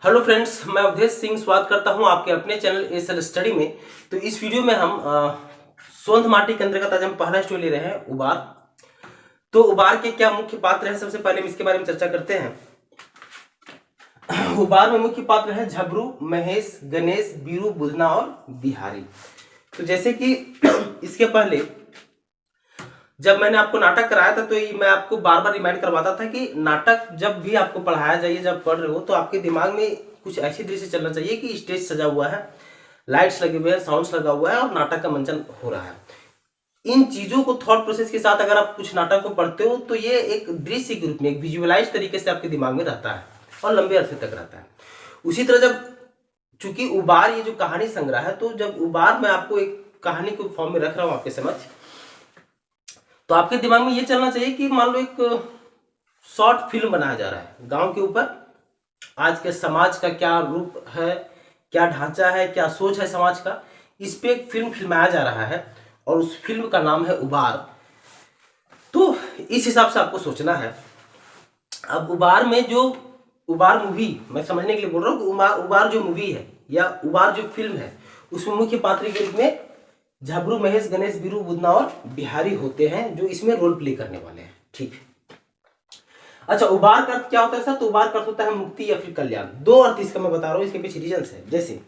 Hello friends, मैं अवधेश सिंह स्वागत करता हूं आपके अपने चैनल एएसएल स्टडी में। तो इस वीडियो में हम सोंध माटी के अंतर्गत आज हम पहला स्टोरी ले रहे हैं उबार। तो उबार के क्या मुख्य पात्र हैं, सबसे पहले हम इसके बारे में चर्चा करते हैं। उबार में मुख्य पात्र है झबरू, महेश, गणेश, बीरू, बुधना और बिहारी। तो जैसे कि इसके पहले जब मैंने आपको नाटक कराया था तो मैं आपको बार बार रिमाइंड करवाता था कि नाटक जब भी आपको पढ़ाया जाए, जब पढ़ रहे हो तो आपके दिमाग में कुछ ऐसी दृश्य चलना चाहिए कि स्टेज सजा हुआ है, लाइट्स लगे हुए हैं, साउंड्स लगा हुआ है और नाटक का मंचन हो रहा है। इन चीजों को थॉट प्रोसेस के साथ अगर आप कुछ नाटक को पढ़ते हो तो ये एक दृश्य के रूप में, एक विजुअलाइज तरीके से आपके दिमाग में रहता है और लंबे अरसे तक रहता है। उसी तरह जब चूंकि उबार ये जो कहानी संग्रह है, तो जब उबार मैं आपको एक कहानी के फॉर्म में रख रहा हूं आपके समझ, तो आपके दिमाग में ये चलना चाहिए कि मान लो एक शॉर्ट फिल्म बनाया जा रहा है गांव के ऊपर। आज के समाज का क्या रूप है, क्या ढांचा है, क्या सोच है समाज का, इस पे एक फिल्म फिल्माया जा रहा है और उस फिल्म का नाम है उबार। तो इस हिसाब से आपको सोचना है। अब उबार में जो उबार मूवी, मैं समझने के लिए बोल रहा हूँ कि उबार जो मूवी है या उबार जो फिल्म है, उसमें मुख्य पात्र के रूप में झबरू, महेश, गणेश, बीरू, बुधना और बिहारी होते हैं जो इसमें रोल प्ले करने वाले हैं। ठीक है। अच्छा, उबार का अर्थ क्या होता है सर? तो उबार का अर्थ होता है मुक्ति या फिर कल्याण। दो अर्थ इसका मैं बता रहा हूं, इसके पीछे रीजन है। जैसे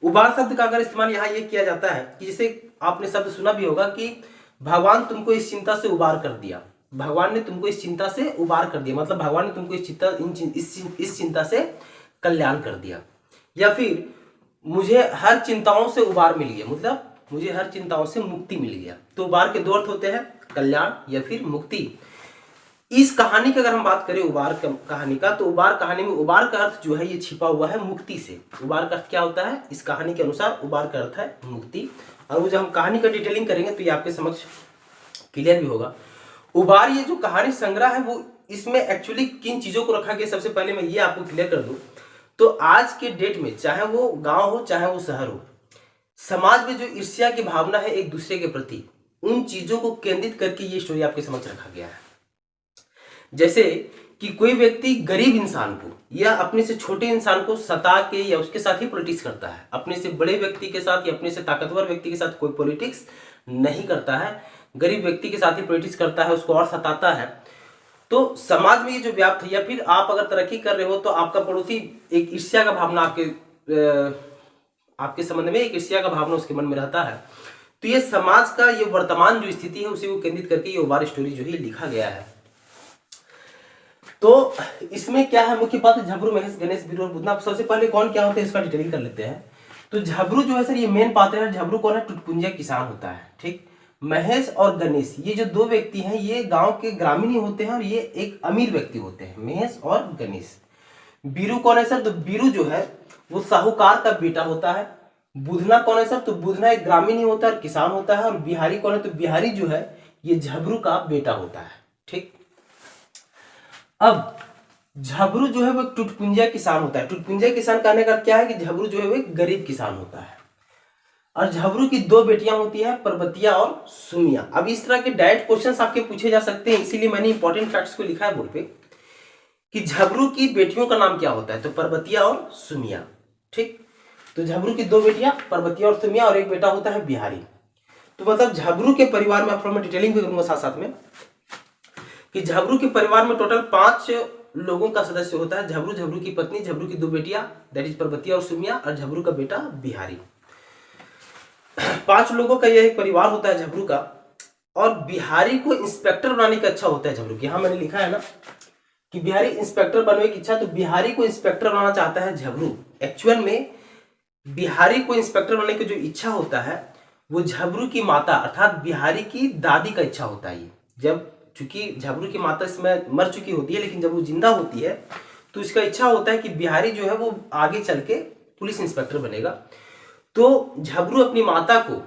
उबार शब्द का अगर इस्तेमाल यहाँ ये किया जाता है कि जैसे आपने शब्द सुना भी होगा कि भगवान तुमको इस चिंता से उबार कर दिया, भगवान ने तुमको इस चिंता से उबार कर दिया, मतलब भगवान ने तुमको इस चिंता से कल्याण कर दिया। या फिर मुझे हर चिंताओं से उबार मिल गया, मतलब मुझे हर चिंताओं से मुक्ति मिल गया। तो उबार के दो अर्थ होते हैं, कल्याण या फिर मुक्ति। इस कहानी की अगर हम बात करें उबार कहानी का, तो उबार कहानी में उबार का अर्थ जो है ये छिपा हुआ है मुक्ति से। उबार का अर्थ क्या होता है? इस कहानी के अनुसार उबार का अर्थ है मुक्ति। और वो जब हम कहानी का डिटेलिंग करेंगे तो ये आपके समक्ष क्लियर भी होगा। उबार ये जो कहानी संग्रह है वो इसमें एक्चुअली किन चीजों को रखा गया, सबसे पहले मैं ये आपको क्लियर कर दूं। तो आज के डेट में चाहे वो गांव हो चाहे वो शहर हो, समाज में जो ईर्ष्या की भावना है एक दूसरे के प्रति, उन चीजों को केंद्रित करके ये स्टोरी आपके समक्ष रखा गया है। जैसे कि कोई व्यक्ति गरीब इंसान को या अपने से छोटे इंसान को सता के या उसके साथ ही पॉलिटिक्स करता है, अपने से बड़े व्यक्ति के साथ या अपने से ताकतवर व्यक्ति के साथ कोई पॉलिटिक्स नहीं करता है, गरीब व्यक्ति के साथ ही पॉलिटिक्स करता है, उसको और सताता है। तो समाज में ये जो व्याप्त है, या फिर आप अगर तरक्की कर रहे हो तो आपका पड़ोसी एक ईर्ष्या का भावना आपके संबंध में एक ईर्ष्या का भावना उसके मन में रहता है। तो ये समाज का ये वर्तमान जो स्थिति है उसी को केंद्रित करके ये उबार स्टोरी जो है लिखा गया है। तो इसमें क्या है मुख्य पात्र? झबरू, महेश, गणेश, बीरू और बुधना। सबसे पहले कौन क्या होते हैं इसका डिटेलिंग कर लेते हैं। तो झबरू जो है सर ये मेन पात्र है। झबरू कौन है? टुटपुंजिया किसान होता है। ठीक। महेश और गणेश ये जो दो व्यक्ति हैं ये गांव के ग्रामीण ही होते हैं और ये एक अमीर व्यक्ति होते हैं, महेश और गणेश। बीरू कौन है सर? तो बीरू जो है वो साहूकार का बेटा होता है। बुधना कौन है सर? तो बुधना एक ग्रामीण ही होता है और किसान होता है। और बिहारी कौन है? तो बिहारी जो है ये झबरू का बेटा होता है। ठीक। अब झबरू जो है वो एक टुटपुंजिया किसान होता है। टुटपुंजिया किसान कहने का क्या है कि झबरू जो है वो एक गरीब किसान होता है। और झबरू की दो बेटियां होती है, पर्वतिया और सुमिया। अब इस तरह के डायरेक्ट क्वेश्चंस आपके पूछे जा सकते हैं, इसीलिए मैंने इंपॉर्टेंट फैक्ट्स को लिखा है बोर्ड पे कि झबरू की बेटियों का नाम क्या होता है? तो पर्वतिया और सुमिया। ठीक। तो झबरू की दो बेटियां पर्वतिया और सुमिया और एक बेटा होता है बिहारी। तो मतलब झबरू के परिवार में, आपको मैं डिटेलिंग भी करूंगा साथ साथ में, कि झबरू के परिवार में टोटल 5 लोगों का सदस्य होता है। झबरू, झबरू की पत्नी, झबरू की दो बेटियां दैट इज पर्वतिया और सुमिया, और झबरू का बेटा बिहारी। 5 लोगों का यह एक परिवार होता है झबरू का। और बिहारी को इंस्पेक्टर बनाने की इच्छा होता है झबरू की। यहां मैंने लिखा है ना कि बिहारी इंस्पेक्टर बनने की इच्छा, तो बिहारी को इंस्पेक्टर बनाना चाहता है झबरू। एक्चुअल में बिहारी को इंस्पेक्टर बनने की जो इच्छा होता है वो झबरू की माता अर्थात बिहारी की दादी का इच्छा होता है। जब चूंकि झबरू की माता इसमें मर चुकी होती है, लेकिन जब वो जिंदा होती है तो इसका इच्छा होता है कि बिहारी जो है वो आगे चल के पुलिस इंस्पेक्टर बनेगा। तो झबरू अपनी माता को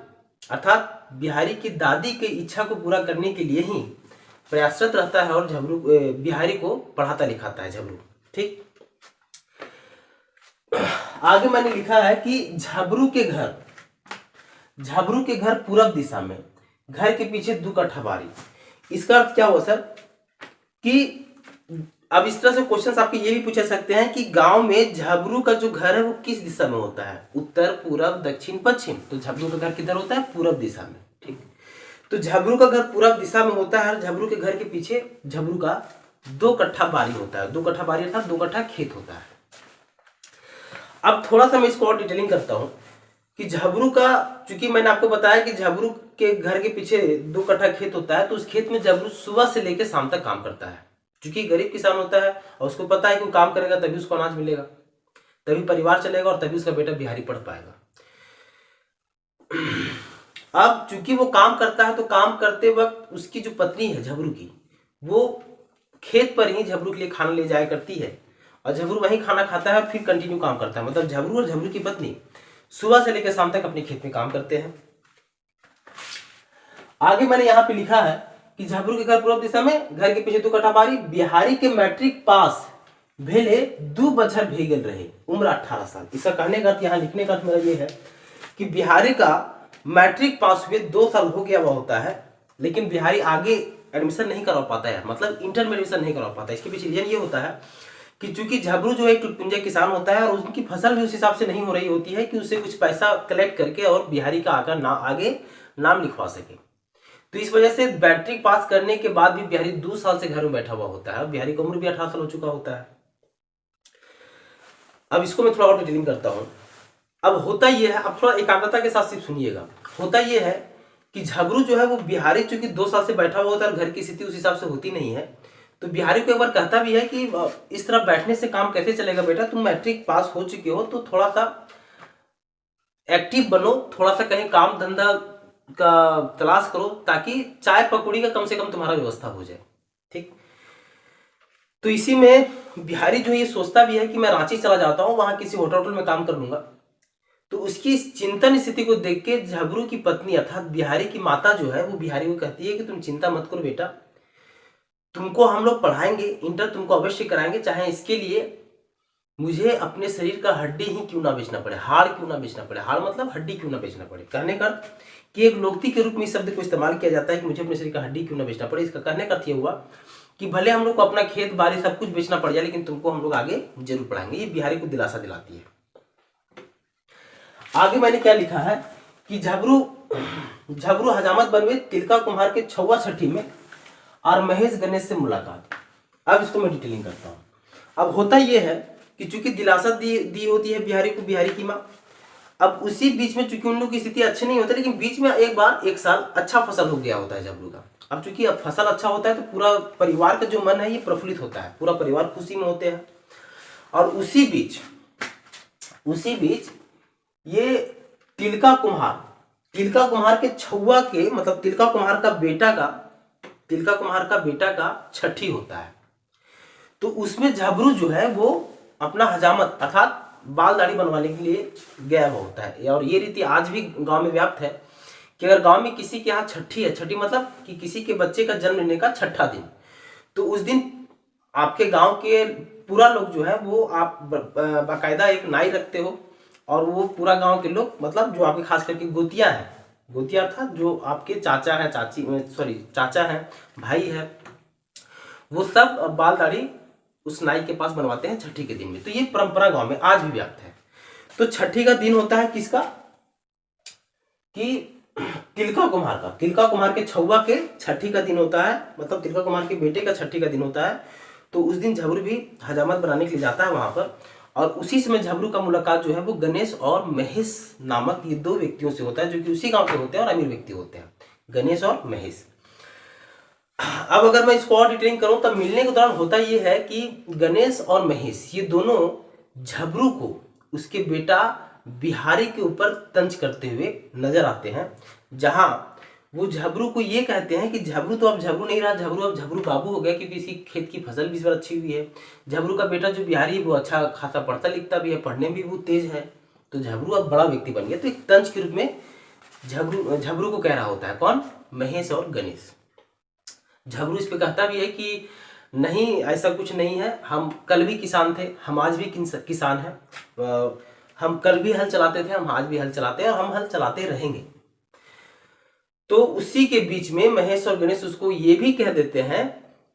अर्थात बिहारी की दादी की इच्छा को पूरा करने के लिए ही प्रयासरत रहता है और बिहारी को पढ़ाता लिखाता है झबरू। ठीक। आगे मैंने लिखा है कि झबरू के घर पूरब दिशा में, घर के पीछे 2 कट्ठा बारी। इसका अर्थ क्या हुआ सर कि अब इस तरह से क्वेश्चंस आपके ये भी पूछे सकते हैं कि गांव में झबरू का जो घर है वो किस दिशा में होता है, उत्तर, पूरब, दक्षिण, पश्चिम। तो झबरू का घर किधर होता है, पूरब दिशा में। ठीक, तो झबरू का घर पूरब दिशा में होता है। झबरू के घर के पीछे झबरू का 2 कट्ठा बारी होता है। 2 कट्ठा बारी अर्थात 2 कट्ठा खेत होता है। अब थोड़ा सा मैं इसको और डिटेलिंग करता हूं कि झबरू का, चूंकि मैंने आपको बताया कि झबरू के घर के पीछे 2 कट्ठा खेत होता है, तो उस खेत में झबरू सुबह से लेकर शाम तक काम करता है। चूंकि गरीब किसान होता है और उसको पता है कि वो काम करेगा तभी उसको अनाज मिलेगा, तभी परिवार चलेगा और तभी उसका बेटा बिहारी पढ़ पाएगा। अब चूंकि वो काम करता है तो काम करते वक्त उसकी जो पत्नी है झबरू की, वो खेत पर ही झबरू के लिए खाना ले जाया करती है और झबरू वहीं खाना खाता है और फिर कंटिन्यू काम करता है। मतलब झबरू और झबरू की पत्नी सुबह से लेकर शाम तक अपने खेत में काम करते हैं। आगे मैंने यहाँ पे लिखा है कि झबरू के घर पूर्व दिशा में, घर के पीछे 2 कट्ठा बारी, बिहारी के मैट्रिक पास भेले 2 बछर भेगल रहे, उम्र 18 साल। इसका कहने का अर्थ, यहाँ लिखने का अर्थ मेरा ये है कि बिहारी का मैट्रिक पास हुए 2 साल हो गया हुआ होता है, लेकिन बिहारी आगे एडमिशन नहीं करवा पाता है, मतलब इंटर में एडमिशन नहीं करवा पाता है। इसके पीछे रीजन ये होता है कि चूंकि झबरू जो एक टुटपुंजा किसान होता है और उनकी फसल भी उस हिसाब से नहीं हो रही होती है कि उससे कुछ पैसा कलेक्ट करके और बिहारी का आगे नाम लिखवा सके। तो इस वजह से मैट्रिक पास करने के बाद भी बिहारी 2 साल से घर में बैठा हुआ होता है। बिहारी की उम्र भी 18 साल हो चुका होता है। अब इसको मैं थोड़ा और डिटेलिंग करता हूं। अब होता यह है, अब थोड़ा एकाग्रता के साथ सिर्फ सुनिएगा। होता यह है कि झबरू जो है वो बिहारी चूंकि 2 साल से बैठा हुआ होता है और घर की स्थिति उस हिसाब से होती नहीं है, तो बिहारी को एक बार कहता भी है कि इस तरह बैठने से काम कैसे चलेगा बेटा, तुम मैट्रिक पास हो चुके हो तो थोड़ा सा एक्टिव बनो, थोड़ा सा कहीं काम धंधा का तलाश करो ताकि चाय पकौड़ी का कम से कम तुम्हारा व्यवस्था हो जाए। ठीक, तो इसी में बिहारी जो ये सोचता भी है कि मैं रांची चला जाता हूँ, वहां किसी होटल में काम कर लूंगा। तो उसकी इस चिंतन स्थिति को देख के झबरू की पत्नी अर्थात बिहारी की माता जो है वो बिहारी को कहती है कि तुम चिंता मत करो बेटा, तुमको हम लोग पढ़ाएंगे, इंटर तुमको अवश्य कराएंगे, चाहे इसके लिए मुझे अपने शरीर का हड्डी ही क्यों ना बेचना पड़े, हाड़ क्यों ना बेचना पड़े। हाड़ मतलब हड्डी क्यों ना बेचना पड़े। कहने का कि एक लोकती के रूप में इस शब्द को इस्तेमाल किया जाता है कि मुझे अपने शरीर का हड्डी क्यों ना बेचना पड़े। इसका कहने का अर्थ ये हुआ कि भले हम लोग को अपना खेत बाड़ी सब कुछ बेचना पड़ जाए, लेकिन तुमको हम लोग आगे जरूर पढ़ाएंगे। ये बिहारी को दिलासा दिलाती है। आगे मैंने क्या लिखा है कि झबरू हजामत बनवे तिलका कुम्हार के 6वां छठी में और महेश गणेश से मुलाकात। अब इसको मैं डिटेलिंग करता हूं। अब होता यह है कि चूंकि दिलासा दी होती है बिहारी को, बिहारी की माँ। अब उसी बीच में चूंकि उन लोग की स्थिति अच्छी नहीं होती, लेकिन बीच में एक साल अच्छा फसल हो गया होता है झबरू का। अब चूंकि अब फसल अच्छा होता है तो पूरा परिवार का जो मन है ये प्रफुल्लित होता है, पूरा परिवार खुशी में होते हैं। और उसी बीच ये तिलका कुम्हार के 6वां के मतलब तिलका कुम्हार का बेटा का छठी होता है। तो उसमें झबरू जो है वो अपना हजामत अर्थात बाल दाढ़ी बनवाने के लिए गया हुआ होता है। और ये रीति आज भी गांव में व्याप्त है कि अगर गांव में किसी के यहाँ छठी है, छठी मतलब कि किसी के बच्चे का जन्म लेने का 6ठा दिन, तो उस दिन आपके गांव के पूरा लोग जो है वो आप बाकायदा एक नाई रखते हो और वो पूरा गांव के लोग मतलब जो आपके खास करके गोतिया अर्थात जो आपके चाचा है, भाई है, वो सब बाल दाढ़ी उस नाई के पास बनवाते हैं छठी के दिन में। तो ये परंपरा गांव में आज भी व्याप्त है। तो छठी का दिन होता है किसका, कि तिलका कुम्हार के 6वां के छठी का दिन होता है, मतलब तिलका कुम्हार के बेटे का छठी का दिन होता है। तो उस दिन झबरू भी हजामत बनाने के लिए जाता है वहां पर। और उसी समय झबरू का मुलाकात जो है वो गणेश और महेश नामक ये 2 व्यक्तियों से होता है, जो कि उसी गांव के होते हैं और अमीर व्यक्ति होते हैं, गणेश और महेश। अब अगर मैं इसको और डिटेलिंग करूं तब मिलने के दौरान होता यह है कि गणेश और महेश ये दोनों झबरू को उसके बेटा बिहारी के ऊपर तंज करते हुए नजर आते हैं, जहां वो झबरू को ये कहते हैं कि झबरू तो अब झबरू नहीं रहा, झबरू अब झबरू बाबू हो गया, क्योंकि इसी खेत की फसल भी इस बार अच्छी हुई है। झबरू का बेटा जो बिहारी है वो अच्छा खासा पढ़ता लिखता भी है, पढ़ने में भी वो तेज है, तो झबरू अब बड़ा व्यक्ति बन गया। तो एक तंज के रूप में झबरू को कह रहा होता है कौन, महेश और गणेश। झबरू इस पे कहता भी है कि नहीं ऐसा कुछ नहीं है, हम कल भी किसान थे, हम आज भी किसान हैं, हम कल भी हल चलाते थे, हम आज भी हल चलाते हैं और हम हल चलाते रहेंगे। तो उसी के बीच में महेश और गणेश उसको ये भी कह देते हैं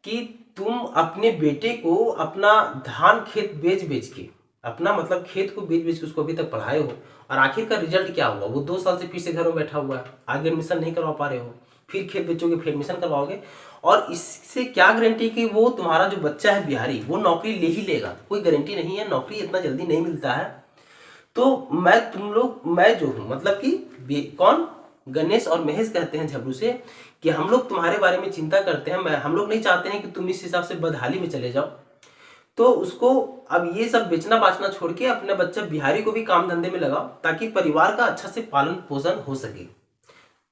कि तुम अपने बेटे को अपना धान खेत बेच बेच के, अपना मतलब खेत को बेच बेच के उसको अभी तक पढ़ाए हो, और आखिर का रिजल्ट क्या हुआ? वो 2 साल से फिर से घर में बैठा हुआ है, आगे एडमिशन नहीं करवा पा रहे हो, फिर खेत बेचोगे, फिर एडमिशन करवाओगे, और इससे क्या गारंटी कि वो तुम्हारा जो बच्चा है बिहारी वो नौकरी ले ही लेगा? कोई गारंटी नहीं है, नौकरी इतना जल्दी नहीं मिलता है। तो मैं जो हूँ मतलब कि कौन, गणेश और महेश कहते हैं झबरू से कि हम लोग तुम्हारे बारे में चिंता करते हैं, हम लोग नहीं चाहते हैं कि तुम इस हिसाब से बदहाली में चले जाओ। तो उसको अब ये सब बेचना बाचना छोड़ के अपने बच्चा बिहारी को भी काम धंधे में लगाओ, ताकि परिवार का अच्छा से पालन पोषण हो सके।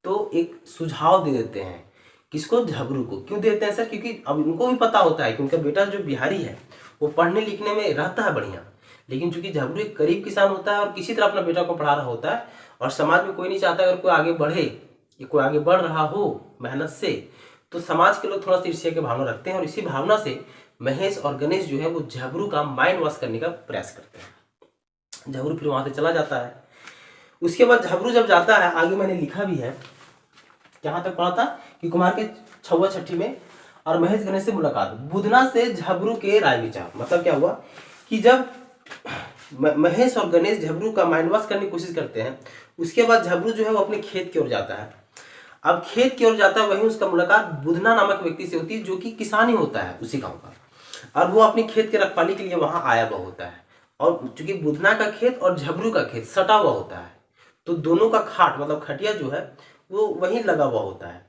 तो एक सुझाव दे देते हैं, किसको? झबरू को। क्यों देते हैं सर? क्योंकि अब उनको भी पता होता है कि उनका बेटा जो बिहारी है वो पढ़ने लिखने में रहता है बढ़िया, लेकिन चूंकि झबरू एक गरीब किसान होता है और किसी तरह अपना बेटा को पढ़ा रहा होता है, और समाज में कोई नहीं चाहता अगर कोई आगे बढ़े या कोई आगे बढ़ रहा हो मेहनत से, तो समाज के लोग थोड़ा सा ईर्ष्या की भावना रखते हैं, और इसी भावना से महेश और गणेश जो है वो झबरू का माइंड वॉश करने का प्रयास करते हैं। झबरू फिर वहां से चला जाता है। उसके बाद झबरू जब जाता है, आगे मैंने लिखा भी है, कहाँ तक पढ़ा था कि कुमार के 6वां छठी में और महेश गणेश से मुलाकात, बुधना से झबरू के राय विचार। मतलब क्या हुआ कि जब महेश और गणेश झबरू का माइंड वॉश करने की कोशिश करते हैं, उसके बाद झबरू जो है वो अपने खेत की ओर जाता है। अब खेत की ओर जाता है, वहीं उसका मुलाकात बुधना नामक व्यक्ति से होती है, जो कि किसान ही होता है उसी गांव का, और वो अपने खेत की रखवाली के लिए वहां आया हुआ होता है। और चूंकि बुधना का खेत और झबरू का खेत सटा हुआ होता है, तो दोनों का खाट मतलब खटिया जो है वो वहीं लगा हुआ होता है,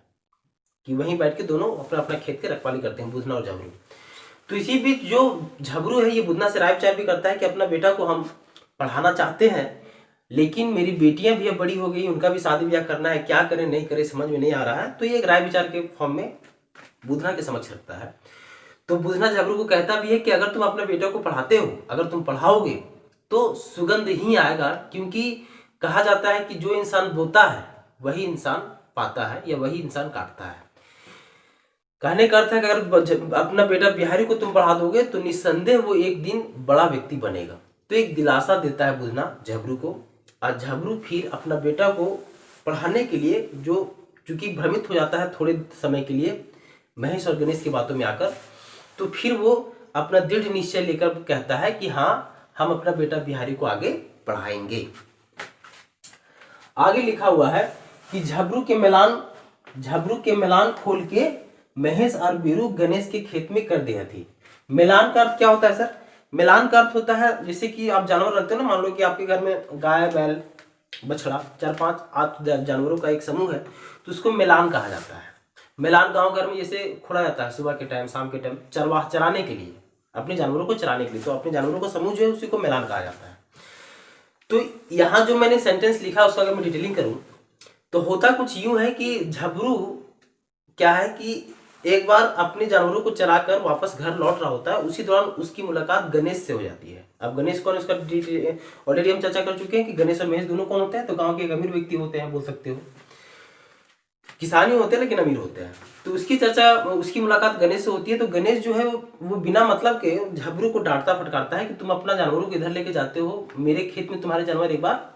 कि वहीं बैठ के दोनों अपना अपना खेत की रखवाली करते हैं, बुधना और झबरू। तो इसी बीच जो झबरू है ये बुधना से राय विचार भी करता है कि अपना बेटा को हम पढ़ाना चाहते हैं, लेकिन मेरी बेटियां भी अब बड़ी हो गई, उनका भी शादी ब्याह करना है, क्या करें नहीं करें समझ में नहीं आ रहा है। तो ये एक राय विचार के फॉर्म में बुधना के समक्ष रखता है। तो बुधना झबरू को कहता भी है कि अगर तुम अपने बेटे को पढ़ाते हो, अगर तुम पढ़ाओगे तो सुगंध ही आएगा, क्योंकि कहा जाता है कि जो इंसान बोता है वही इंसान पाता है या वही इंसान काटता है। कहने का अर्थ है कि अगर अपना बेटा बिहारी को तुम पढ़ा दोगे तो निस्संदेह वो एक दिन बड़ा व्यक्ति बनेगा। तो एक दिलासा देता है बुधना झबरू को, और झबरू फिर अपना बेटा को पढ़ाने के लिए, जो चूंकि भ्रमित हो जाता है थोड़े समय के लिए महेश और गणेश की बातों में आकर, तो फिर वो अपना दृढ़ निश्चय लेकर कहता है कि हाँ हम अपना बेटा बिहारी को आगे पढ़ाएंगे। आगे लिखा हुआ है कि झबरू के मेलान खोल के महेश और बीरू गणेश के खेत में कर दिया थी। मेलान का अर्थ क्या होता है सर? मेलान का अर्थ होता है जैसे कि आप जानवर रखते हो ना, मान लो कि आपके घर में गाय बैल बछड़ा 4-5 जानवरों का एक समूह है, तो उसको मेलान कहा जाता है। मेलान गांव घर में जैसे खोला जाता है सुबह के टाइम शाम के टाइम चराने के लिए, अपने जानवरों को चराने के लिए, तो अपने जानवरों का समूह जो है उसी को मेलान कहा जाता है। तो यहाँ जो मैंने सेंटेंस लिखा उसका अगर मैं डिटेलिंग करूं तो होता कुछ यूं है कि झबरू क्या है कि एक बार अपने जानवरों को चराकर वापस घर लौट रहा होता है, उसी दौरान उसकी मुलाकात गणेश से हो जाती है। अब गणेश कौन है उसका ऑलरेडी हम चर्चा कर चुके हैं कि गणेश और महेश दोनों कौन होते हैं, तो गांव के एक अमीर व्यक्ति होते हैं, बोल सकते हो किसान ही होते हैं लेकिन अमीर होते हैं। तो उसकी मुलाकात गणेश से होती है। तो गणेश जो है वो बिना मतलब के झबरू को डांटता फटकारता है कि तुम अपना जानवरों को इधर लेके जाते हो, मेरे खेत में तुम्हारे जानवर एक बार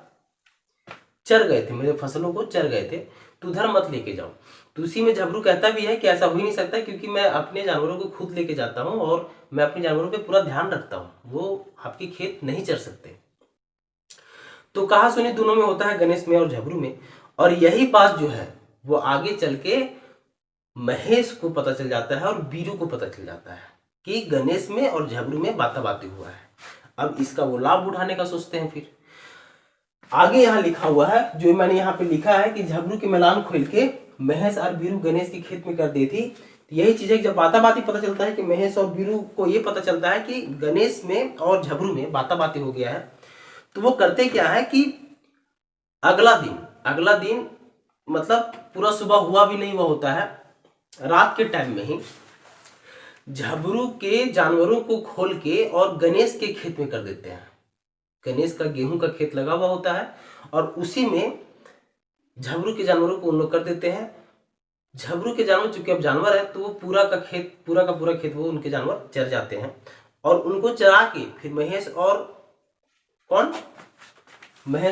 चर गए थे, मेरे फसलों को चर गए थे, तो उधर मत लेके जाओ। तो उसी में झबरू कहता भी है कि ऐसा हो ही नहीं सकता, क्योंकि मैं अपने जानवरों को खुद लेके जाता हूँ और मैं अपने जानवरों पे पूरा ध्यान रखता हूँ, वो आपके खेत नहीं चर सकते। तो कहा सुनी दोनों में होता है, गणेश में और झबरू में। और यही बात जो है वो आगे चल के महेश को पता चल जाता है और बीरू को पता चल जाता है कि गणेश में और झबरू में बाता-बाती हुआ है। अब इसका वो लाभ उठाने का सोचते हैं। फिर आगे यहाँ लिखा हुआ है, जो मैंने यहाँ पे लिखा है कि झबरू के मैलान खोल के महेश और बीरू गणेश के खेत में कर दी थी। तो यही चीज है कि जब बाता-बाती पता चलता है कि महेश और बीरू को ये पता चलता है कि गणेश में और झबरू में बाता-बाती हो गया है, तो वो करते क्या है कि अगला दिन मतलब पूरा सुबह हुआ भी नहीं हुआ होता है, रात के टाइम में ही झबरू के जानवरों को खोल के और गणेश के खेत में कर देते हैं। गणेश का गेहूं का खेत लगा हुआ होता है और उसी में झबरू के जानवरों को उन लोग कर देते हैं। झबरू के जानवर चूंकि अब जानवर है तो वो पूरा का पूरा खेत वो उनके जानवर चर जाते हैं, और उनको चरा के फिर महेश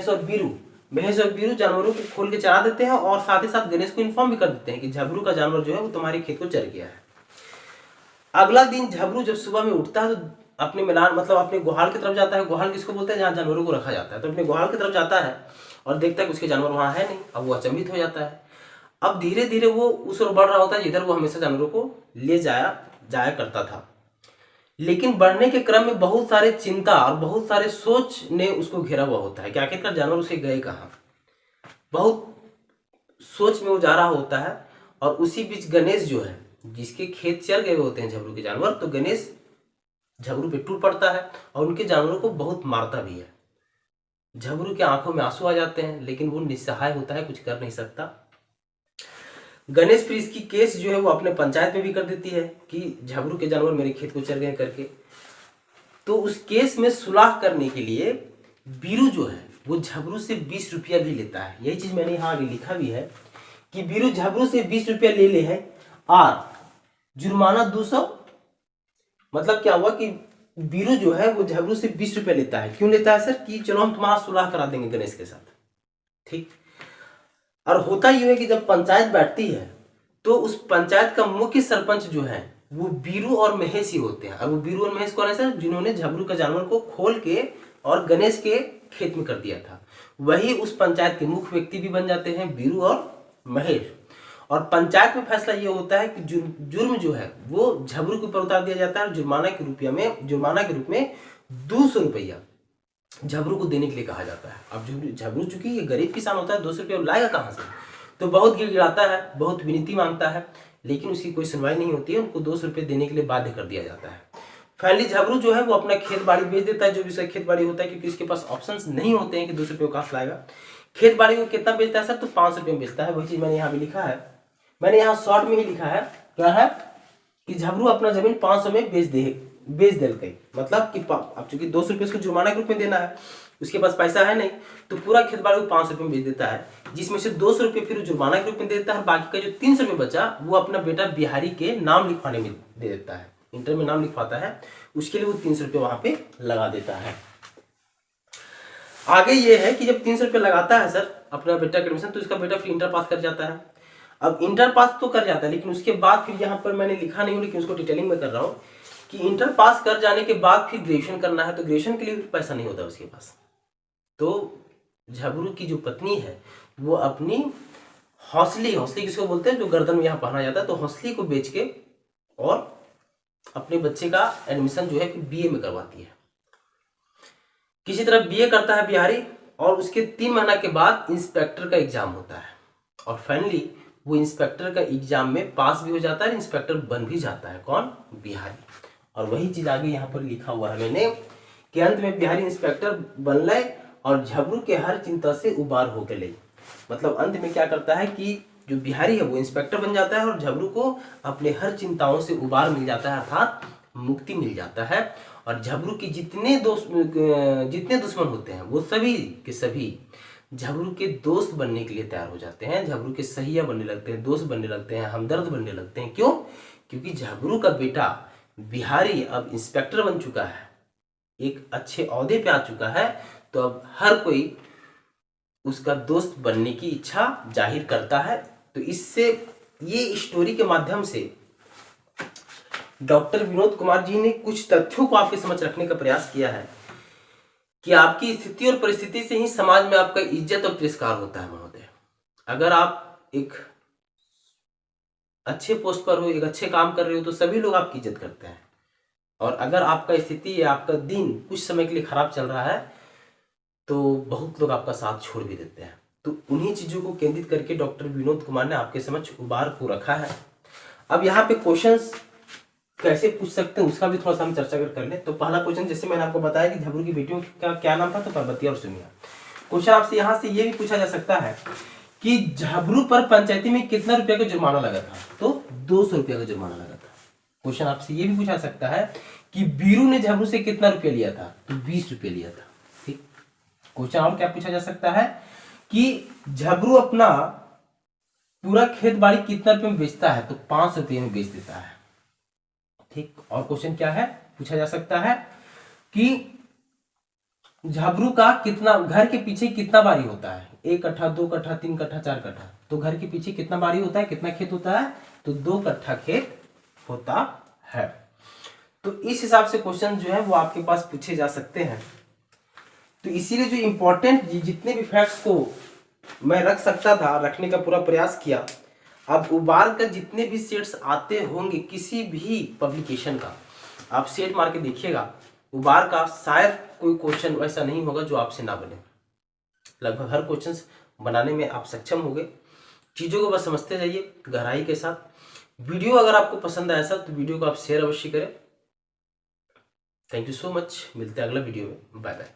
और बीरू जानवरों को खोल के चरा देते हैं, और साथ ही साथ गणेश को इन्फॉर्म भी कर देते हैं कि झबरू का जानवर जो है वो तुम्हारे खेत को चर गया है। अगला दिन झबरू जब सुबह में उठता है तो अपने मैदान मतलब अपने गुहाल की तरफ जाता है। गुहाल किसको बोलते हैं, जहाँ जानवरों को रखा जाता है। तो अपने गुहाल की तरफ जाता है और देखता है कि उसके जानवर वहां है नहीं। अब वो अचंभित हो जाता है। अब धीरे धीरे वो उस ओर बढ़ रहा होता है जिधर वो हमेशा जानवरों को ले जाया करता था। लेकिन बढ़ने के क्रम में बहुत सारे चिंता और बहुत सारे सोच ने उसको घेरा हुआ होता है कि आखिरकार जानवर उसे गए कहाँ। बहुत सोच में वो जा रहा होता है और उसी बीच गणेश जो है, जिसके खेत चर गए होते हैं झबरू के जानवर, तो गणेश झबरू पे टूट पड़ता है और उनके जानवरों को बहुत मारता भी है। झबरू की आंखों में आंसू आ जाते हैं, लेकिन वो निस्सहाय होता है, कुछ कर नहीं सकता। गणेश फिर इसकी केस जो है वो अपने पंचायत में भी कर देती है कि झबरू के जानवर मेरे खेत को चर गए करके। तो उस केस में सुलह करने के लिए बीरू जो है वो झबरू से 20 रुपया भी लेता है। यही चीज मैंने यहाँ आगे लिखा भी है कि बीरू झबरू से 20 रुपया ले है और जुर्माना 200। मतलब क्या हुआ कि बीरू जो है वो झबरू से 20 रुपया लेता है। क्यों लेता है सर? कि चलो हम तुम्हारा सुलह करा देंगे गणेश के साथ, ठीक। और होता यह है कि जब पंचायत बैठती है तो उस पंचायत का मुख्य सरपंच जो है वो बीरू और महेश ही होते हैं। और वो बीरू और महेश कौन है सर? जिन्होंने झबरू का जानवर को खोल के और गणेश के खेत में कर दिया था। वही उस पंचायत के मुख्य व्यक्ति भी बन जाते हैं, बीरू और महेश। और पंचायत में फैसला ये होता है कि जुर्म जो है वो झबरू के ऊपर उतार दिया जाता है। जुर्माना के रूप में 200 रुपया झबरू को देने के लिए कहा जाता है। अब झबरू चूंकि ये गरीब किसान होता है, 200 रुपया लाएगा कहाँ से? तो बहुत गिड़गिड़ाता है, बहुत विनती मांगता है, लेकिन उसकी कोई सुनवाई नहीं होती है। उनको 200 रुपये देने के लिए बाध्य कर दिया जाता है। फाइनली झबरू जो है वो अपना खेत बाड़ी बेच देता है, जो भी उसका खेत बाड़ी होता है, क्योंकि इसके पास ऑप्शंस नहीं होते हैं कि 200 रुपये कहाँ से लाएगा। खेत बाड़ी को कितना बेचता है सर? तो 500 रुपये में बेचता है। वही चीज मैंने यहाँ भी लिखा है, मैंने यहाँ शॉर्ट में ही लिखा है। क्या है कि झबरू अपना जमीन 500 में बेच दिल गई। मतलब कि अब चूंकि 200 रुपये उसको जुर्माना के रूप में देना है, उसके पास पैसा है नहीं, तो पूरा खेत बाड़ी को 500 रुपये में बेच देता है, जिसमें से 200 रुपये फिर जुर्माना के रूप में दे देता है। बाकी का जो 300 रुपये बचा वो अपना बेटा बिहारी के नाम लिखवाने में दे देता है। इंटर में नाम लिखवाता है, उसके लिए वो 300 रुपये वहां पे लगा देता है। आगे ये है कि जब 300 रुपये लगाता है सर अपना बेटा का एडमिशन, तो इसका बेटा फिर इंटर पास कर जाता है। अब इंटर पास तो कर जाता है, लेकिन उसके बाद फिर यहाँ पर मैंने लिखा नहीं हूँ, लेकिन उसको डिटेलिंग में कर रहा हूँ कि इंटर पास कर जाने के बाद फिर ग्रेजुएशन करना है। तो ग्रेजुएशन के लिए पैसा नहीं होता उसके पास। तो झबरू की जो पत्नी है वो अपनी हौसली किसको बोलते हैं, जो गर्दन में यहाँ पहना जाता है, तो हौसली को बेच के और अपने बच्चे का एडमिशन जो है बीए में करवाती है। किसी तरह बीए करता है बिहारी, और उसके 3 महीना के बाद इंस्पेक्टर का एग्जाम होता है और फाइनली वो इंस्पेक्टर का एग्जाम में पास भी हो जाता है, इंस्पेक्टर बन भी जाता है। कौन? बिहारी। और वही चीज आगे यहाँ पर लिखा हुआ है मैंने कि अंत में बिहारी इंस्पेक्टर बन ले और झबरू के हर चिंता से उबार हो गए। मतलब अंत में क्या करता है कि जो बिहारी है वो इंस्पेक्टर बन जाता है और झबरू को अपने हर चिंताओं से उबार मिल जाता है, अर्थात मुक्ति मिल जाता है। और झबरू की जितने दुश्मन होते हैं वो सभी के सभी झबरू के दोस्त बनने के लिए तैयार हो जाते हैं, झबरू के सहिया बनने लगते हैं, दोस्त बनने लगते हैं, हमदर्द बनने लगते हैं। क्यों? क्योंकि झबरू का बेटा बिहारी अब इंस्पेक्टर बन चुका है, एक अच्छे ओहदे पे आ चुका है, तो अब हर कोई उसका दोस्त बनने की इच्छा जाहिर करता है। तो इससे ये स्टोरी के माध्यम से डॉक्टर विनोद कुमार जी ने कुछ तथ्यों को आपके समझ रखने का प्रयास किया है कि आपकी स्थिति और परिस्थिति से ही समाज में आपका इज्जत और तिरस्कार होता है महोदय। अगर आप एक अच्छे पोस्ट पर हो, एक अच्छे काम कर रहे हो, तो सभी लोग आपकी इज्जत करते हैं। और अगर आपका स्थिति या आपका दिन कुछ समय के लिए खराब चल रहा है तो बहुत लोग आपका साथ छोड़ भी देते हैं। तो उन्हीं चीजों को केंद्रित करके डॉक्टर विनोद कुमार ने आपके समक्ष उबार को रखा है। अब यहाँ पे क्वेश्चंस कैसे पूछ सकते हैं उसका भी थोड़ा सा हम चर्चा कर लें। तो पहला क्वेश्चन, जैसे मैंने आपको बताया कि झबरू की बेटियों का क्या नाम था, तो पार्वती और सुमिया। क्वेश्चन आपसे यहाँ से ये भी पूछा जा सकता है कि झबरू पर पंचायती में कितना रुपया का जुर्माना लगा था, तो 200 रुपया का जुर्माना लगा था। क्वेश्चन आपसे ये भी पूछा सकता है कि बीरू ने झबरू से कितना रुपया लिया था, तो 20 रुपये लिया था। ठीक। क्वेश्चन और क्या पूछा जा सकता है कि झबरू अपना पूरा खेत बाड़ी कितना रुपये में बेचता है, तो 5 रुपये में बेच देता है। ठीक। और क्वेश्चन क्या है पूछा जा सकता है कि झबरू का कितना घर के पीछे कितना बारी होता है, 1 कट्ठा, 2 कट्ठा, 3 कट्ठा, 4 कट्ठा। तो घर के पीछे कितना बारी होता है, कितना खेत होता है, तो 2 कट्ठा खेत होता है। तो इस हिसाब से क्वेश्चन जो है वो आपके पास पूछे जा सकते हैं। तो इसीलिए जो इम्पोर्टेंट जितने भी फैक्ट्स को मैं रख सकता था, रखने का पूरा प्रयास किया। अब उबार का जितने भी सेट्स आते होंगे किसी भी पब्लिकेशन का, आप सेट मार के देखिएगा, उबार का शायद कोई क्वेश्चन ऐसा नहीं होगा जो आपसे ना बने। लगभग हर क्वेश्चन बनाने में आप सक्षम हो गए। चीज़ों को बस समझते जाइए गहराई के साथ। वीडियो अगर आपको पसंद आया तो वीडियो को आप शेयर अवश्य करें। Thank you so much. मिलते हैं अगला वीडियो में। Bye bye.